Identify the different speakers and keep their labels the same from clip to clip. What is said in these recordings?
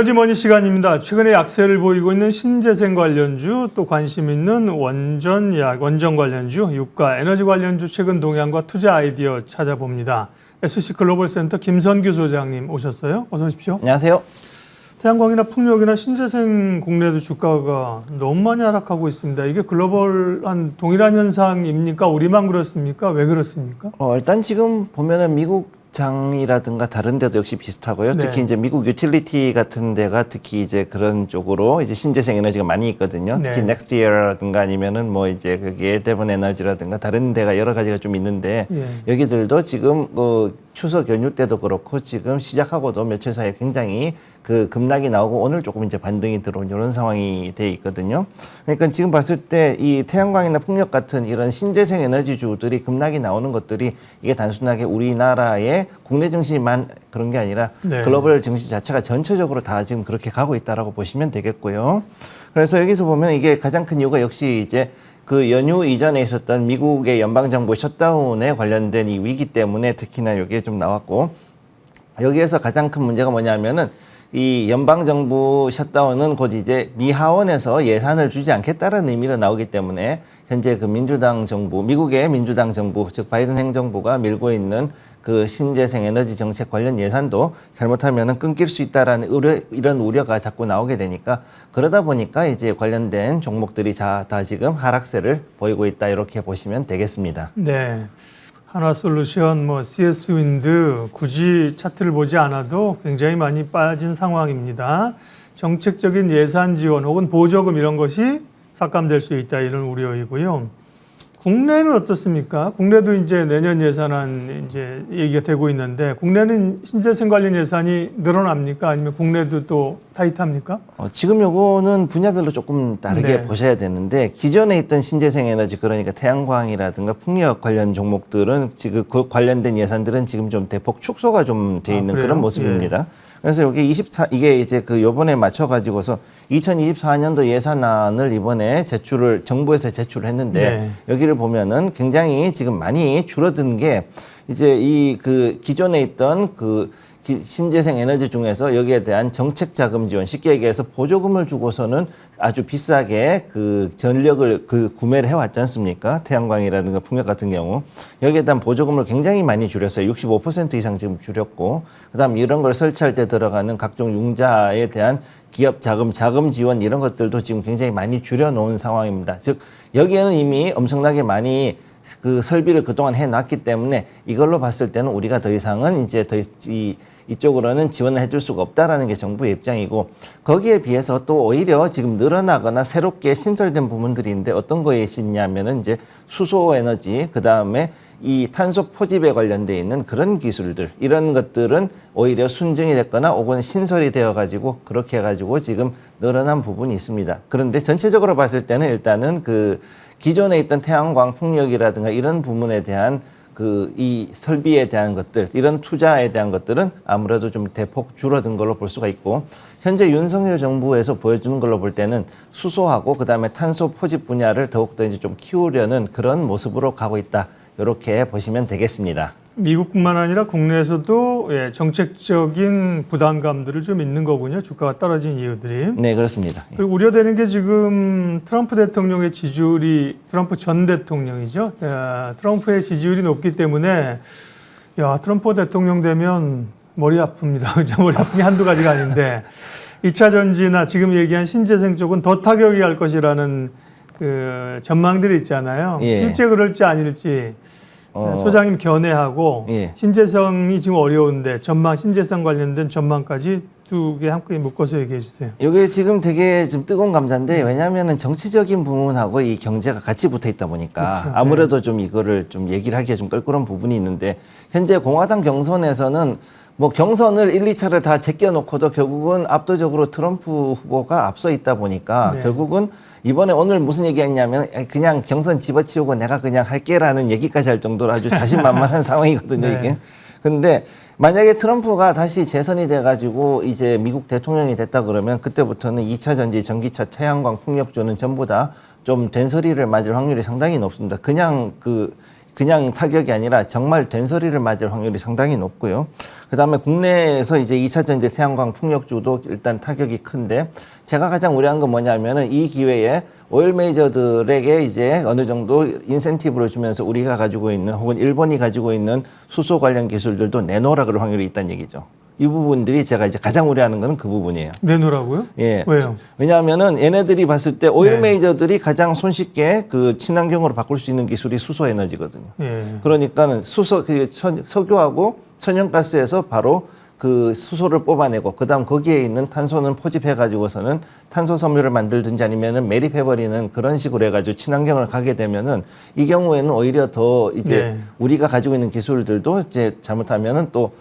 Speaker 1: 에너지머니 시간입니다. 최근에 약세를 보이고 있는 신재생 관련주, 또 관심 있는 원전 관련주, 유가, 에너지 관련주 최근 동향과 투자 아이디어 찾아봅니다. SC글로벌센터 김선규 소장님 오셨어요. 어서 오십시오.
Speaker 2: 안녕하세요.
Speaker 1: 태양광이나 풍력이나 신재생 국내도 주가가 너무 많이 하락하고 있습니다. 이게 글로벌한 동일한 현상입니까? 우리만 그렇습니까? 왜 그렇습니까?
Speaker 2: 일단 지금 보면은 미국 장이라든가 다른 데도 역시 비슷하고요.
Speaker 1: 네.
Speaker 2: 특히 이제 미국 유틸리티 같은 데가 특히 이제 그런 쪽으로 이제 신재생 에너지가 많이 있거든요.
Speaker 1: 네.
Speaker 2: 특히 넥스트 이어라든가 아니면은 뭐 이제 그게 데븐 에너지라든가 다른 데가 여러 가지가 좀 있는데
Speaker 1: 예.
Speaker 2: 여기들도 지금 추석 연휴 때도 그렇고 지금 시작하고도 며칠 사이에 굉장히 그 급락이 나오고 오늘 조금 이제 반등이 들어온 이런 상황이 돼 있거든요. 그러니까 지금 봤을 때 이 태양광이나 풍력 같은 이런 신재생 에너지주들이 급락이 나오는 것들이 이게 단순하게 우리나라의 국내 증시만 그런 게 아니라
Speaker 1: 네.
Speaker 2: 글로벌 증시 자체가 전체적으로 다 지금 그렇게 가고 있다라고 보시면 되겠고요. 그래서 여기서 보면 이게 가장 큰 이유가 역시 이제 그 연휴 이전에 있었던 미국의 연방정부 셧다운에 관련된 이 위기 때문에 특히나 여기에 좀 나왔고, 여기에서 가장 큰 문제가 뭐냐면은 이 연방정부 셧다운은 곧 이제 미 하원에서 예산을 주지 않겠다는 의미로 나오기 때문에 현재 그 민주당 정부, 미국의 민주당 정부, 즉 바이든 행정부가 밀고 있는 그 신재생 에너지 정책 관련 예산도 잘못하면은 끊길 수 있다라는 이런 우려가 자꾸 나오게 되니까, 그러다 보니까 이제 관련된 종목들이 다 지금 하락세를 보이고 있다, 이렇게 보시면 되겠습니다.
Speaker 1: 네. 하나솔루션, CS 윈드 굳이 차트를 보지 않아도 굉장히 많이 빠진 상황입니다. 정책적인 예산 지원 혹은 보조금 이런 것이 삭감될 수 있다, 이런 우려이고요. 국내는 어떻습니까? 국내도 이제 내년 예산안 이제 얘기가 되고 있는데, 국내는 신재생 관련 예산이 늘어납니까? 아니면 국내도 또 타이트합니까?
Speaker 2: 지금 요거는 분야별로 조금 다르게
Speaker 1: 네.
Speaker 2: 보셔야 되는데, 기존에 있던 신재생 에너지, 그러니까 태양광이라든가 풍력 관련 종목들은 지금 그 관련된 예산들은 지금 좀 대폭 축소가 좀 돼 있는 그런 모습입니다. 예. 그래서 여기 이게 이제 그 요번에 맞춰가지고서 2024년도 예산안을 이번에 정부에서 제출을 했는데,
Speaker 1: 네.
Speaker 2: 여기를 보면은 굉장히 지금 많이 줄어든 게 이제 이 그 기존에 있던 그 신재생 에너지 중에서 여기에 대한 정책 자금 지원, 쉽게 얘기해서 보조금을 주고서는 아주 비싸게 그 전력을 구매를 해왔지 않습니까? 태양광이라든가 풍력 같은 경우. 여기에 대한 보조금을 굉장히 많이 줄였어요. 65% 이상 지금 줄였고, 그다음 이런 걸 설치할 때 들어가는 각종 융자에 대한 기업 자금 지원 이런 것들도 지금 굉장히 많이 줄여놓은 상황입니다. 즉, 여기에는 이미 엄청나게 많이 그 설비를 그동안 해놨기 때문에 이걸로 봤을 때는 우리가 더 이상은 이제 이쪽으로는 지원을 해줄 수가 없다라는 게 정부의 입장이고, 거기에 비해서 또 오히려 지금 늘어나거나 새롭게 신설된 부분들이 있는데, 어떤 거에 있냐면은 이제 수소 에너지, 그 다음에 이 탄소 포집에 관련돼 있는 그런 기술들, 이런 것들은 오히려 순증이 됐거나 혹은 신설이 되어가지고 그렇게 해가지고 지금 늘어난 부분이 있습니다. 그런데 전체적으로 봤을 때는 일단은 그 기존에 있던 태양광 풍력이라든가 이런 부분에 대한 이 설비에 대한 것들, 이런 투자에 대한 것들은 아무래도 좀 대폭 줄어든 걸로 볼 수가 있고, 현재 윤석열 정부에서 보여주는 걸로 볼 때는 수소하고 그다음에 탄소 포집 분야를 더욱더 이제 좀 키우려는 그런 모습으로 가고 있다, 이렇게 보시면 되겠습니다.
Speaker 1: 미국뿐만 아니라 국내에서도 정책적인 부담감들을 좀 있는 거군요. 주가가 떨어진 이유들이.
Speaker 2: 네, 그렇습니다.
Speaker 1: 그리고 우려되는 게 지금 트럼프 대통령의 지지율이, 트럼프 전 대통령이죠. 트럼프의 지지율이 높기 때문에 트럼프 대통령 되면 머리 아픕니다. 머리 아픈 게 한두 가지가 아닌데, 2차 전지나 지금 얘기한 신재생 쪽은 더 타격이 갈 것이라는 그 전망들이 있잖아요.
Speaker 2: 예.
Speaker 1: 실제 그럴지 아닐지 소장님 견해하고,
Speaker 2: 예.
Speaker 1: 신재생이 지금 어려운데 신재생 관련된 전망까지 두 개 함께 묶어서 얘기해 주세요.
Speaker 2: 이게 지금 되게 좀 뜨거운 감자인데, 왜냐하면 정치적인 부분하고 이 경제가 같이 붙어 있다 보니까
Speaker 1: 그렇죠.
Speaker 2: 아무래도 좀 이거를 좀 얘기를 하기가 좀 껄끄러운 부분이 있는데, 현재 공화당 경선에서는 뭐 경선을 1, 2차를 다 제껴놓고도 결국은 압도적으로 트럼프 후보가 앞서 있다 보니까,
Speaker 1: 네.
Speaker 2: 결국은 이번에 오늘 무슨 얘기했냐면 그냥 경선 집어치우고 내가 그냥 할게라는 얘기까지 할 정도로 아주 자신만만한 상황이거든요,
Speaker 1: 네.
Speaker 2: 이게. 근데 만약에 트럼프가 다시 재선이 돼가지고 이제 미국 대통령이 됐다 그러면, 그때부터는 2차 전지, 전기차, 태양광, 풍력주는 전부 다 좀 된소리를 맞을 확률이 상당히 높습니다. 그냥 그냥 타격이 아니라 정말 된소리를 맞을 확률이 상당히 높고요. 그다음에 국내에서 이제 2차 전지 태양광 풍력주도 일단 타격이 큰데 제가 가장 우려한 건 뭐냐면은 이 기회에 오일 메이저들에게 이제 어느 정도 인센티브를 주면서 우리가 가지고 있는 혹은 일본이 가지고 있는 수소 관련 기술들도 내놓으라 그럴 확률이 있다는 얘기죠. 이 부분들이 제가 이제 가장 우려하는 거는 그 부분이에요.
Speaker 1: 내놓으라고요?
Speaker 2: 예.
Speaker 1: 왜요?
Speaker 2: 왜냐하면은 얘네들이 봤을 때 오일
Speaker 1: 네.
Speaker 2: 메이저들이 가장 손쉽게 그 친환경으로 바꿀 수 있는 기술이 수소 에너지거든요.
Speaker 1: 예.
Speaker 2: 그러니까는 석유하고 천연가스에서 바로 그 수소를 뽑아내고 그다음 거기에 있는 탄소는 포집해 가지고서는 탄소 섬유를 만들든지 아니면은 매립해버리는 그런 식으로 해가지고 친환경을 가게 되면은 이 경우에는 오히려 더 이제
Speaker 1: 네.
Speaker 2: 우리가 가지고 있는 기술들도 이제 잘못하면은 또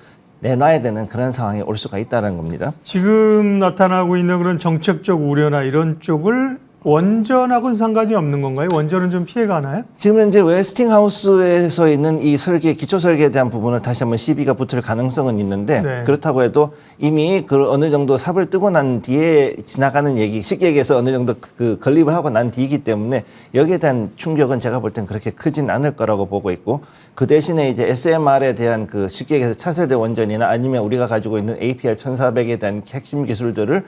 Speaker 2: 내놔야 되는 그런 상황이 올 수가 있다는 겁니다.
Speaker 1: 지금 나타나고 있는 그런 정책적 우려나 이런 쪽을 원전하고는 상관이 없는 건가요? 원전은 좀 피해가나요?
Speaker 2: 지금 현재 웨스팅하우스에서 있는 이 설계, 기초 설계에 대한 부분을 다시 한번 시비가 붙을 가능성은 있는데
Speaker 1: 네.
Speaker 2: 그렇다고 해도 이미 그 어느 정도 삽을 뜨고 난 뒤에 지나가는 얘기, 쉽게 얘기해서 어느 정도 그 건립을 하고 난 뒤이기 때문에 여기에 대한 충격은 제가 볼 땐 그렇게 크진 않을 거라고 보고 있고 그 대신에 이제 SMR에 대한 그 쉽게 얘기해서 차세대 원전이나 아니면 우리가 가지고 있는 APR 1400에 대한 핵심 기술들을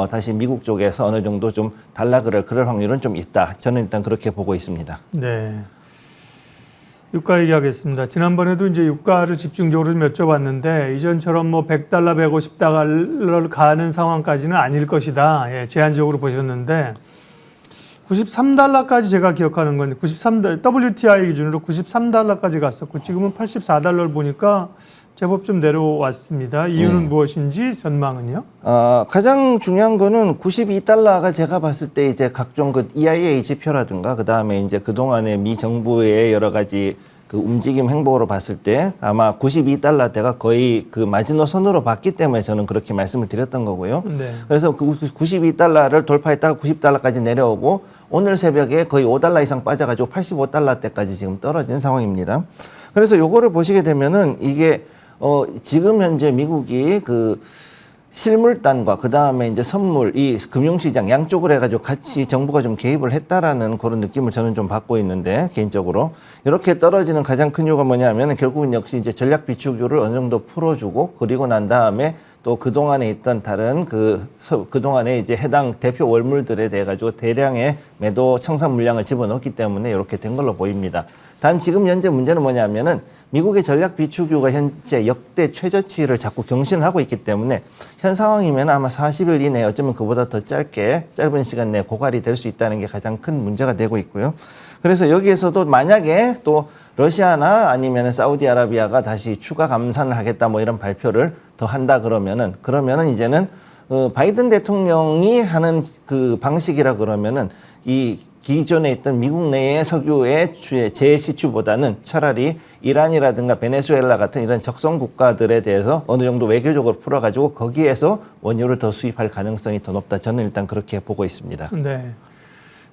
Speaker 2: 다시 미국 쪽에서 어느 정도 좀 그럴 확률은 좀 있다. 저는 일단 그렇게 보고 있습니다.
Speaker 1: 네. 유가 얘기하겠습니다. 지난번에도 이제 유가를 집중적으로 좀 여쭤봤는데 이전처럼 뭐 100달러, 150달러를 가는 상황까지는 아닐 것이다. 예, 제한적으로 보셨는데 93달러까지 제가 기억하는 건데 93달러, WTI 기준으로 93달러까지 갔었고 지금은 84달러를 보니까 제법 좀 내려왔습니다. 이유는 무엇인지 전망은요?
Speaker 2: 가장 중요한 거는 92달러가 제가 봤을 때 이제 각종 그 EIA 지표라든가 그 다음에 이제 그동안의 미 정부의 여러 가지 그 움직임 행보로 봤을 때 아마 92달러대가 거의 그 마지노선으로 봤기 때문에 저는 그렇게 말씀을 드렸던 거고요.
Speaker 1: 네.
Speaker 2: 그래서 그 92달러를 돌파했다가 90달러까지 내려오고 오늘 새벽에 거의 5달러 이상 빠져가지고 85달러대까지 지금 떨어진 상황입니다. 그래서 요거를 보시게 되면은 이게 지금 현재 미국이 그 실물단과 그 다음에 이제 선물, 이 금융시장 양쪽을 해가지고 같이 정부가 좀 개입을 했다라는 그런 느낌을 저는 좀 받고 있는데 개인적으로 이렇게 떨어지는 가장 큰 이유가 뭐냐면 결국은 역시 이제 전략 비축유를 어느 정도 풀어주고 그리고 난 다음에 또 그동안에 있던 다른 그동안에 이제 해당 대표 월물들에 대해 가지고 대량의 매도 청산 물량을 집어넣었기 때문에 이렇게 된 걸로 보입니다. 단 지금 현재 문제는 뭐냐면은 미국의 전략 비축유가 현재 역대 최저치를 자꾸 경신을 하고 있기 때문에 현 상황이면 아마 40일 이내에 어쩌면 그보다 더 짧은 시간 내에 고갈이 될 수 있다는 게 가장 큰 문제가 되고 있고요. 그래서 여기에서도 만약에 또 러시아나 아니면 사우디아라비아가 다시 추가 감산을 하겠다 뭐 이런 발표를 더 한다 그러면은 이제는 바이든 대통령이 하는 그 방식이라 그러면은 이 기존에 있던 미국 내의 석유의 재시추보다는 차라리 이란이라든가 베네수엘라 같은 이런 적성 국가들에 대해서 어느 정도 외교적으로 풀어가지고 거기에서 원유를 더 수입할 가능성이 더 높다. 저는 일단 그렇게 보고 있습니다.
Speaker 1: 네.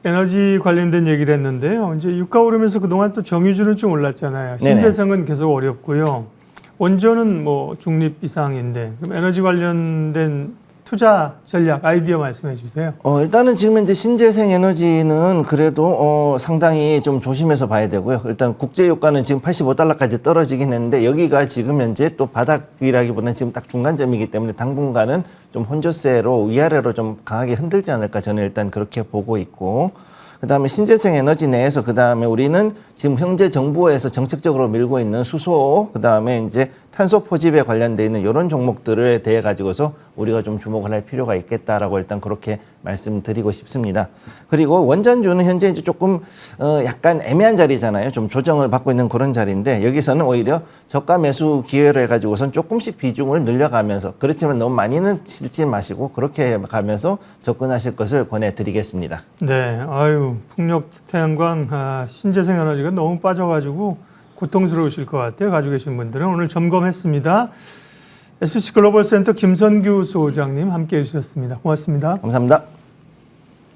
Speaker 1: 에너지 관련된 얘기를 했는데요. 이제 유가 오르면서 그동안 또 정유주는 좀 올랐잖아요. 신재생은 계속 어렵고요. 원전은 뭐 중립 이상인데 그럼 에너지 관련된 투자 전략 아이디어 말씀해 주세요.
Speaker 2: 일단은 지금 현재 신재생 에너지는 그래도 상당히 좀 조심해서 봐야 되고요. 일단 국제 유가는 지금 85달러까지 떨어지긴 했는데 여기가 지금 현재 또 바닥이라기보다는 지금 딱 중간점이기 때문에 당분간은 좀 혼조세로 위아래로 좀 강하게 흔들지 않을까 저는 일단 그렇게 보고 있고 그다음에 신재생 에너지 내에서 그다음에 우리는 지금 현재 정부에서 정책적으로 밀고 있는 수소 그다음에 이제 탄소 포집에 관련돼 있는 이런 종목들에 대해 가지고서 우리가 좀 주목을 할 필요가 있겠다라고 일단 그렇게 말씀드리고 싶습니다. 그리고 원전주는 현재 이제 조금 약간 애매한 자리잖아요. 좀 조정을 받고 있는 그런 자리인데 여기서는 오히려 저가 매수 기회를 해가지고선 조금씩 비중을 늘려가면서 그렇지만 너무 많이는 치지 마시고 그렇게 가면서 접근하실 것을 권해드리겠습니다.
Speaker 1: 네, 아유 풍력 태양광 신재생 에너지가 너무 빠져가지고 고통스러우실 것 같아요. 가지고 계신 분들은 오늘 점검했습니다. SC 글로벌 센터 김선규 소장님 함께해 주셨습니다. 고맙습니다.
Speaker 2: 감사합니다.